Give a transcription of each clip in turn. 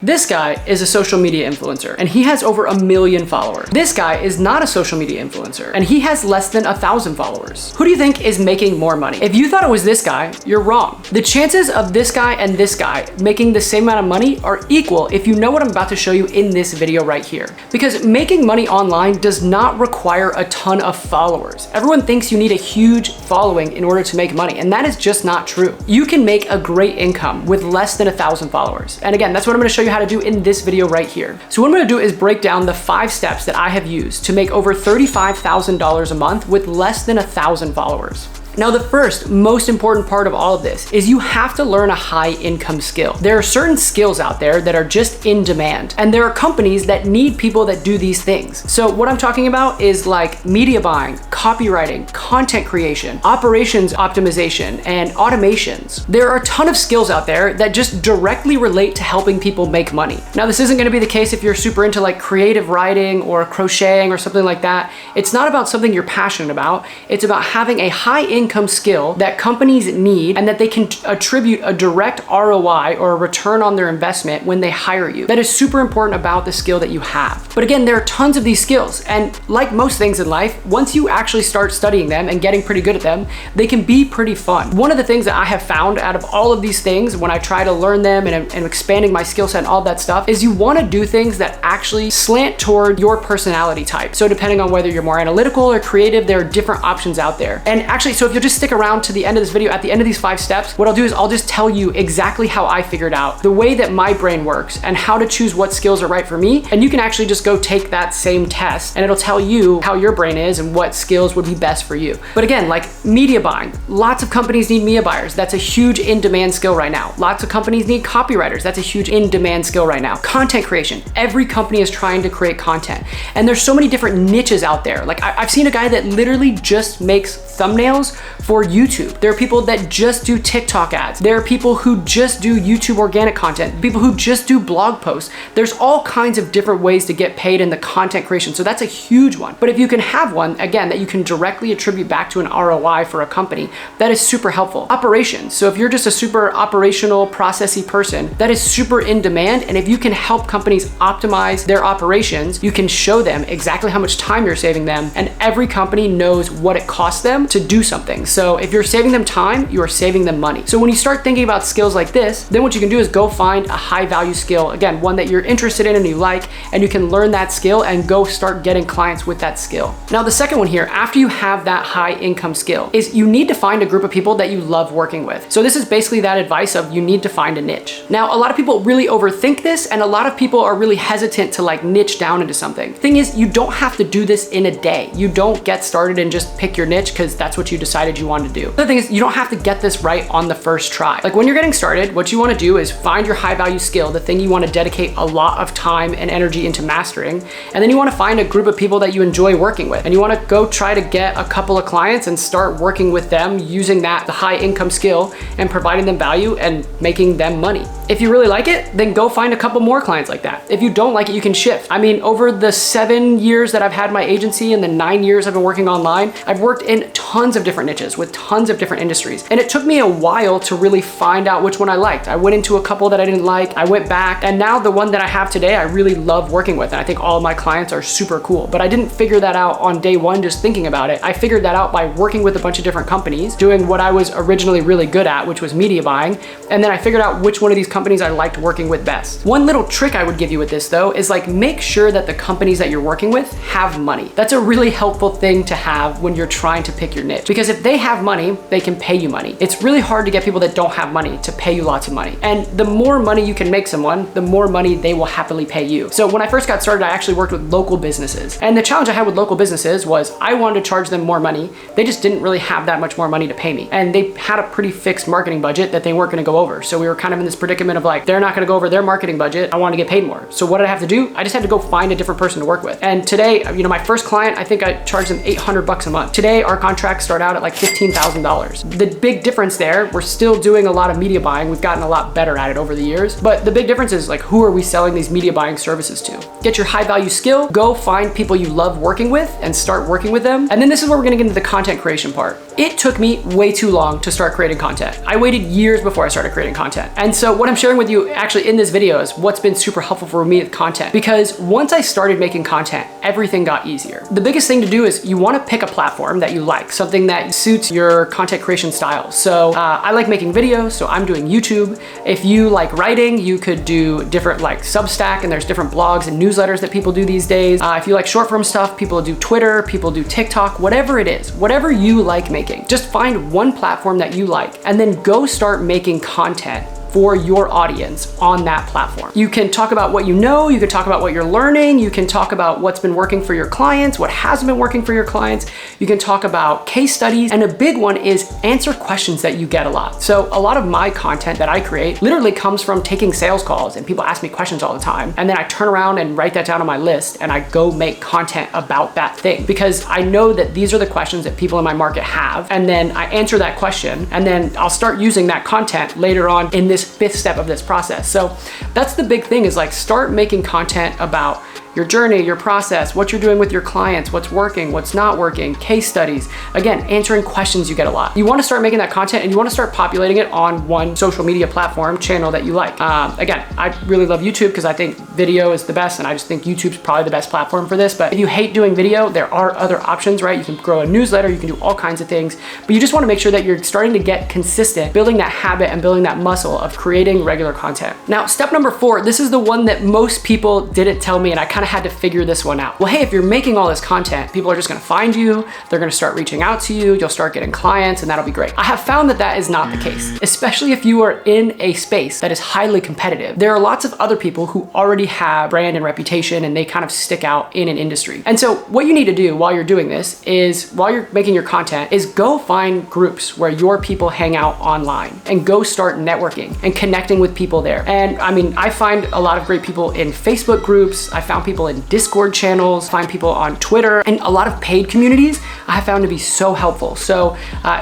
This guy is a social media influencer and he has over 1 million followers. This guy is not a social media influencer and he has less than 1,000 followers. Who do you think is making more money? If you thought it was this guy, you're wrong. The chances of this guy and this guy making the same amount of money are equal if you know what I'm about to show you in this video right here. Because making money online does not require a ton of followers. Everyone thinks you need a huge following in order to make money, and that is just not true. You can make a great income with less than 1,000 followers. And again, that's what I'm gonna show you how to do in this video right here. So what I'm gonna do is break down the 5 steps that I have used to make over $35,000 a month with less than 1,000 followers. Now, the first most important part of all of this is you have to learn a high income skill. There are certain skills out there that are just in demand, and there are companies that need people that do these things. So what I'm talking about is like media buying, copywriting, content creation, operations optimization, and automations. There are a ton of skills out there that just directly relate to helping people make money. Now, this isn't gonna be the case if you're super into like creative writing or crocheting or something like that. It's not about something you're passionate about. It's about having a high income skill that companies need and that they can attribute a direct ROI or a return on their investment when they hire you. That is super important about the skill that you have. But again, there are tons of these skills, and like most things in life, once you actually start studying them and getting pretty good at them, they can be pretty fun. One of the things that I have found out of all of these things when I try to learn them and expanding my skill set and all that stuff is you want to do things that actually slant toward your personality type. So depending on whether you're more analytical or creative, there are different options out there. And actually, so if you'll just stick around to the end of this video, at the end of these 5 steps, what I'll do is I'll just tell you exactly how I figured out the way that my brain works and how to choose what skills are right for me. And you can actually just go take that same test and it'll tell you how your brain is and what skills would be best for you. But again, like media buying, lots of companies need media buyers. That's a huge in-demand skill right now. Lots of companies need copywriters. That's a huge in-demand skill right now. Content creation. Every company is trying to create content. And there's so many different niches out there. Like I've seen a guy that literally just makes thumbnails for YouTube. There are people that just do TikTok ads. There are people who just do YouTube organic content, people who just do blog posts. There's all kinds of different ways to get paid in the content creation. So that's a huge one. But if you can have one, again, that you can directly attribute back to an ROI for a company, that is super helpful. Operations. So if you're just a super operational, processy person, that is super in demand. And if you can help companies optimize their operations, you can show them exactly how much time you're saving them. And every company knows what it costs them to do something. So if you're saving them time, you are saving them money. So when you start thinking about skills like this, then what you can do is go find a high value skill. Again, one that you're interested in and you like, and you can learn that skill and go start getting clients with that skill. Now, the second one here, after you have that high income skill, is you need to find a group of people that you love working with. So this is basically that advice of you need to find a niche. Now, a lot of people really overthink this, and a lot of people are really hesitant to like niche down into something. Thing is, you don't have to do this in a day. You don't get started and just pick your niche because that's what you decided you wanted to do. The thing is, you don't have to get this right on the first try. Like when you're getting started, what you want to do is find your high value skill, the thing you want to dedicate a lot of time and energy into mastering. And then you want to find a group of people that you enjoy working with. And you want to go try to get a couple of clients and start working with them using the high income skill and providing them value and making them money. If you really like it, then go find a couple more clients like that. If you don't like it, you can shift. I mean, over the 7 years that I've had my agency and the 9 years I've been working online, I've worked in tons of different niches with tons of different industries. And it took me a while to really find out which one I liked. I went into a couple that I didn't like, I went back, and now the one that I have today, I really love working with. And I think all of my clients are super cool. But I didn't figure that out on day one just thinking about it. I figured that out by working with a bunch of different companies, doing what I was originally really good at, which was media buying. And then I figured out which one of these companies I liked working with best. One little trick I would give you with this though, is like make sure that the companies that you're working with have money. That's a really helpful thing to have when you're trying to pick your niche. Because if they have money, they can pay you money. It's really hard to get people that don't have money to pay you lots of money. And the more money you can make someone, the more money they will happily pay you. So when I first got started, I actually worked with local businesses. And the challenge I had with local businesses was I wanted to charge them more money. They just didn't really have that much more money to pay me. And they had a pretty fixed marketing budget that they weren't gonna go over. So we were kind of in this predicament of like, they're not gonna go over their marketing budget. I want to get paid more. So what did I have to do? I just had to go find a different person to work with. And today, my first client, I think I charged them $800 a month. Today, our contracts start out at like $15,000. The big difference there, we're still doing a lot of media buying. We've gotten a lot better at it over the years. But the big difference is like, who are we selling these media buying services to? Get your high value skill, go find people you love working with and start working with them. And then this is where we're gonna get into the content creation part. it took me way too long to start creating content. I waited years before I started creating content. And so what I'm sharing with you actually in this video is what's been super helpful for me with content, because once I started making content, everything got easier. The biggest thing to do is you want to pick a platform that you like, something that suits your content creation style. So I like making videos, so I'm doing YouTube. If you like writing, you could do different like Substack, and there's different blogs and newsletters that people do these days. If you like short form stuff, people do Twitter, people do TikTok, whatever it is, whatever you like making, just find one platform that you like and then go start making content for your audience on that platform. You can talk about what you know, you can talk about what you're learning, you can talk about what's been working for your clients, what hasn't been working for your clients, you can talk about case studies, and a big one is answer questions that you get a lot. So a lot of my content that I create literally comes from taking sales calls, and people ask me questions all the time, and then I turn around and write that down on my list and I go make content about that thing, because I know that these are the questions that people in my market have, and then I answer that question, and then I'll start using that content later on in this fifth step of this process. So that's the big thing, is like start making content about your journey, your process, what you're doing with your clients, what's working, what's not working, case studies. Again, answering questions you get a lot. You want to start making that content and you want to start populating it on one social media platform channel that you like. Again, I really love YouTube because I think video is the best, and I just think YouTube's probably the best platform for this. But if you hate doing video, there are other options, right? You can grow a newsletter, you can do all kinds of things, but you just want to make sure that you're starting to get consistent, building that habit and building that muscle of creating regular content. Now, step number 4, this is the one that most people didn't tell me, and I kind of had to figure this one out. Well, hey, if you're making all this content, people are just gonna find you, they're gonna start reaching out to you, you'll start getting clients, and that'll be great. I have found that that is not the case, especially if you are in a space that is highly competitive. There are lots of other people who already have brand and reputation, and they kind of stick out in an industry. And so what you need to do while you're doing this is, while you're making your content, is go find groups where your people hang out online and go start networking and connecting with people there. And I mean, I find a lot of great people in Facebook groups. I found people in Discord channels, find people on Twitter, and a lot of paid communities I have found to be so helpful. So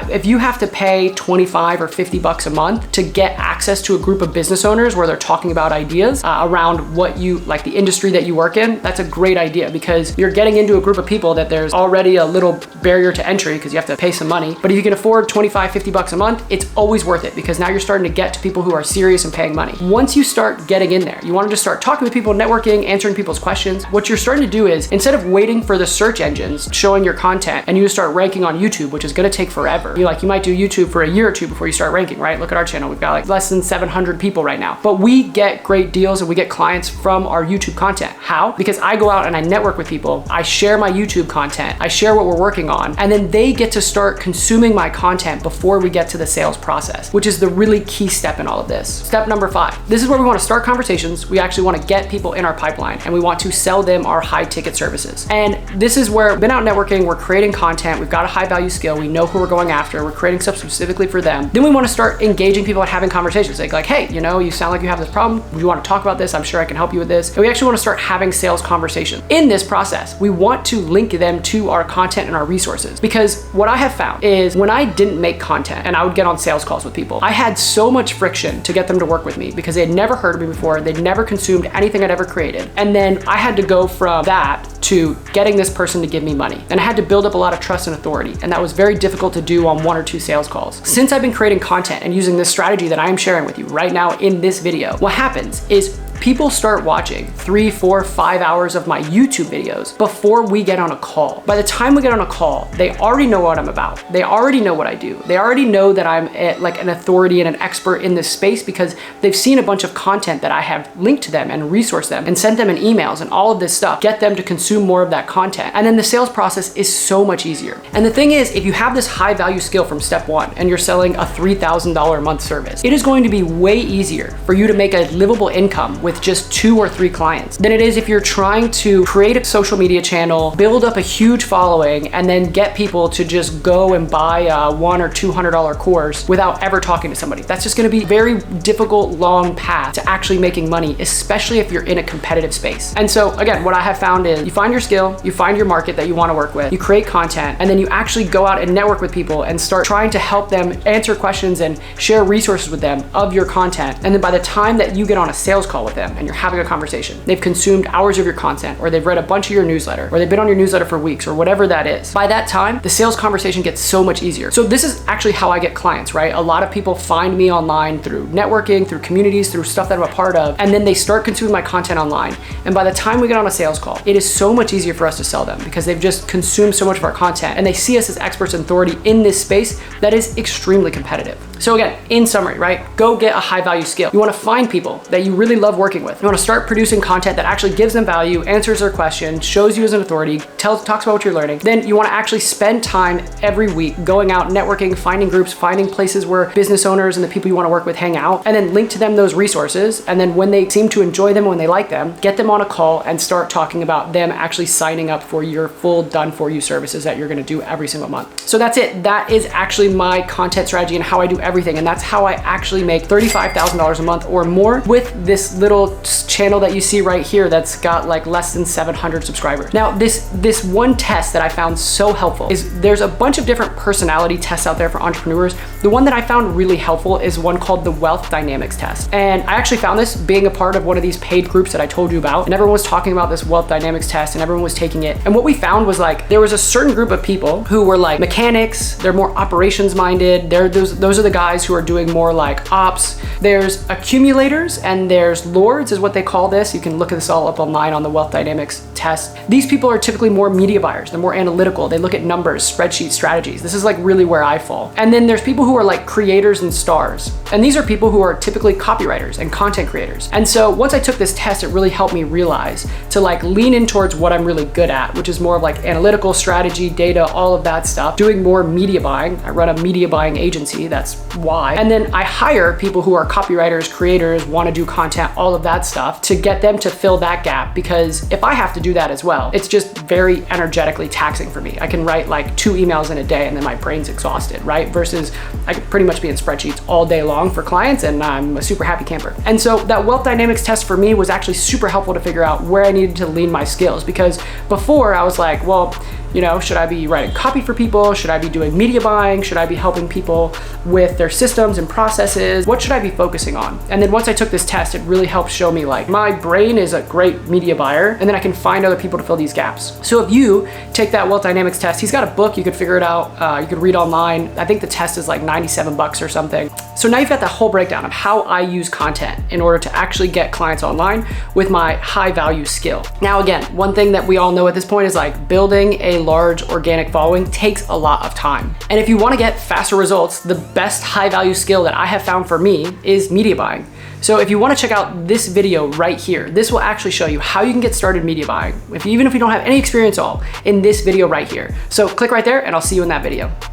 if you have to pay 25 or 50 bucks a month to get access to a group of business owners where they're talking about ideas around what you like, the industry that you work in, that's a great idea, because you're getting into a group of people that there's already a little barrier to entry because you have to pay some money. But if you can afford 25, 50 bucks a month, it's always worth it, because now you're starting to get to people who are serious and paying money. Once you start getting in there, you want to just start talking with people, networking, answering people's questions. What you're starting to do is, instead of waiting for the search engines showing your content and you just start ranking on YouTube, which is going to take forever. You might do YouTube for a year or two before you start ranking, right? Look at our channel. We've got like less than 700 people right now, but we get great deals and we get clients from our YouTube content. How? Because I go out and I network with people. I share my YouTube content. I share what we're working on, and then they get to start consuming my content before we get to the sales process, which is the really key step in all of this. Step number 5. This is where we want to start conversations. We actually want to get people in our pipeline, and we want to sell them our high ticket services. And this is where we've been out networking, we're creating content, we've got a high value skill, we know who we're going after, we're creating stuff specifically for them. Then we want to start engaging people and having conversations like, hey, you sound like you have this problem. Would you want to talk about this? I'm sure I can help you with this. And we actually want to start having sales conversations. In this process, we want to link them to our content and our resources, because what I have found is when I didn't make content and I would get on sales calls with people, I had so much friction to get them to work with me because they had never heard of me before. They'd never consumed anything I'd ever created. And then I had to go from that to getting this person to give me money. And I had to build up a lot of trust and authority. And that was very difficult to do on 1 or 2 sales calls. Since I've been creating content and using this strategy that I am sharing with you right now in this video, what happens is people start watching 3, 4, 5 hours of my YouTube videos before we get on a call. By the time we get on a call, they already know what I'm about. They already know what I do. They already know that I'm like an authority and an expert in this space, because they've seen a bunch of content that I have linked to them and resourced them and sent them in emails and all of this stuff, get them to consume more of that content. And then the sales process is so much easier. And the thing is, if you have this high value skill from step 1 and you're selling a $3,000 a month service, it is going to be way easier for you to make a livable income with just 2 or 3 clients than it is if you're trying to create a social media channel, build up a huge following, and then get people to just go and buy a $100 or $200 course without ever talking to somebody. That's just gonna be a very difficult, long path to actually making money, especially if you're in a competitive space. And so again, what I have found is you find your skill, you find your market that you wanna work with, you create content, and then you actually go out and network with people and start trying to help them answer questions and share resources with them of your content. And then by the time that you get on a sales call with them and you're having a conversation, they've consumed hours of your content, or they've read a bunch of your newsletter, or they've been on your newsletter for weeks, or whatever that is. By that time, the sales conversation gets so much easier. So this is actually how I get clients, right? A lot of people find me online through networking, through communities, through stuff that I'm a part of, and then they start consuming my content online. And by the time we get on a sales call, it is so much easier for us to sell them because they've just consumed so much of our content and they see us as experts and authority in this space that is extremely competitive. So again, in summary, right? Go get a high value skill. You want to find people that you really love working with. You want to start producing content that actually gives them value, answers their questions, shows you as an authority, talks about what you're learning. Then you want to actually spend time every week going out, networking, finding groups, finding places where business owners and the people you want to work with hang out, and then link to them those resources. And then when they seem to enjoy them, when they like them, get them on a call and start talking about them actually signing up for your full done for you services that you're going to do every single month. So that's it. That is actually my content strategy and how I do everything. And that's how I actually make $35,000 a month or more with this little channel that you see right here that's got like less than 700 subscribers. Now, this one test that I found so helpful is there's a bunch of different personality tests out there for entrepreneurs. The one that I found really helpful is one called the Wealth Dynamics test. And I actually found this being a part of one of these paid groups that I told you about. And everyone was talking about this Wealth Dynamics test and everyone was taking it. And what we found was like, there was a certain group of people who were like mechanics, they're more operations minded. Those are the guys who are doing more like ops. There's accumulators and there's lords is what they call this. You can look at this all up online on the Wealth Dynamics test. These people are typically more media buyers. They're more analytical. They look at numbers, spreadsheets, strategies. This is like really where I fall. And then there's people who are like creators and stars. And these are people who are typically copywriters and content creators. And so once I took this test, it really helped me realize to like lean in towards what I'm really good at, which is more of like analytical strategy, data, all of that stuff, doing more media buying. I run a media buying agency. That's why. And then I hire people who are copywriters, creators, want to do content, all of that stuff to get them to fill that gap. Because if I have to do that as well, it's just very energetically taxing for me. I can write like 2 emails in a day and then my brain's exhausted, right? Versus I could pretty much be in spreadsheets all day long for clients and I'm a super happy camper. And so that Wealth Dynamics test for me was actually super helpful to figure out where I needed to lean my skills, because before I was like, well, you know, should I be writing copy for people? Should I be doing media buying? Should I be helping people with their systems and processes? What should I be focusing on? And then once I took this test, it really helped show me like my brain is a great media buyer, and then I can find other people to fill these gaps. So if you take that Wealth Dynamics test, he's got a book, you could figure it out. You could read online. I think the test is like 97 bucks or something. So now you've got the whole breakdown of how I use content in order to actually get clients online with my high value skill. Now, again, one thing that we all know at this point is like building a large organic following takes a lot of time. And if you want to get faster results, the best high value skill that I have found for me is media buying. So if you want to check out this video right here, this will actually show you how you can get started media buying, even if you don't have any experience at all, in this video right here. So click right there and I'll see you in that video.